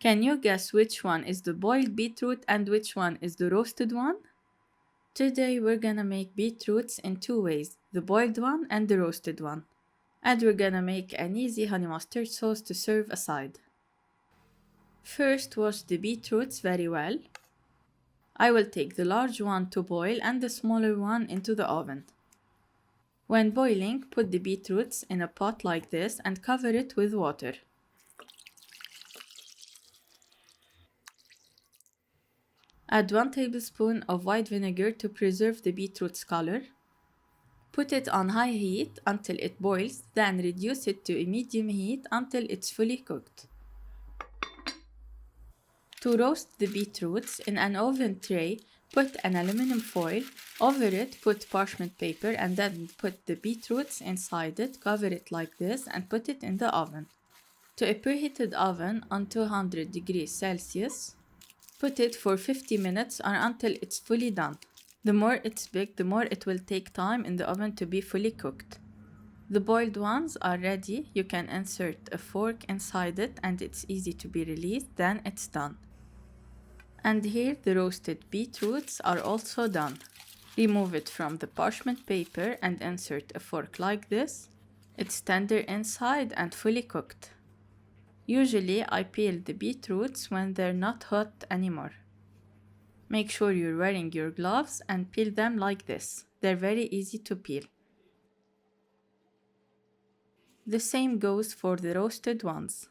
Can you guess which one is the boiled beetroot and which one is the roasted one? Today we're gonna make beetroots in two ways, the boiled one and the roasted one. And we're gonna make an easy honey mustard sauce to serve aside. First, wash the beetroots very well. I will take the large one to boil and the smaller one into the oven. When boiling, put the beetroots in a pot like this and cover it with water. Add 1 tablespoon of white vinegar to preserve the beetroot's color. Put it on high heat until it boils, then reduce it to a medium heat until it's fully cooked. To roast the beetroots, in an oven tray, put an aluminum foil. Over it, put parchment paper and then put the beetroots inside it, cover it like this and put it in the oven. To a preheated oven on 200 degrees Celsius. Put it for 50 minutes or until it's fully done. The more it's big, the more it will take time in the oven to be fully cooked. The boiled ones are ready. You can insert a fork inside it and it's easy to be released, then it's done. And here the roasted beetroots are also done. Remove it from the parchment paper and insert a fork like this. It's tender inside and fully cooked. Usually I peel the beetroots when they're not hot anymore. Make sure you're wearing your gloves and peel them like this. They're very easy to peel. The same goes for the roasted ones.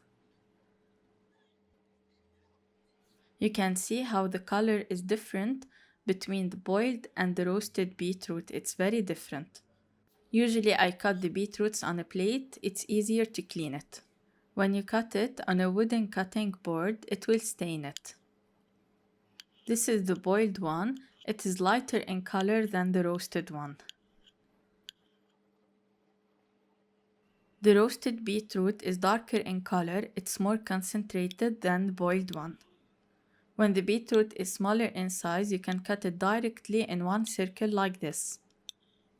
You can see how the color is different between the boiled and the roasted beetroot. It's very different. Usually I cut the beetroots on a plate. It's easier to clean it. When you cut it on a wooden cutting board, it will stain it. This is the boiled one. It is lighter in color than the roasted one. The roasted beetroot is darker in color. It's more concentrated than the boiled one. When the beetroot is smaller in size, you can cut it directly in one circle like this.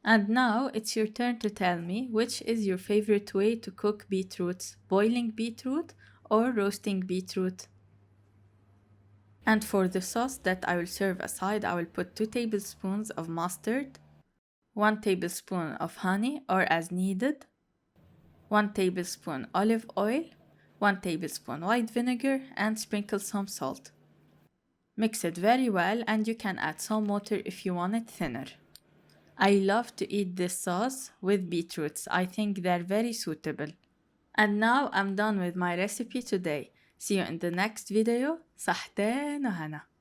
And now it's your turn to tell me which is your favorite way to cook beetroots, boiling beetroot or roasting beetroot. And for the sauce that I will serve aside, I will put 2 tablespoons of mustard, 1 tablespoon of honey or as needed, 1 tablespoon olive oil, 1 tablespoon white vinegar and sprinkle some salt. Mix it very well and you can add some water if you want it thinner. I love to eat this sauce with beetroots. I think they're very suitable. And now I'm done with my recipe today. See you in the next video. صحتين وهنا.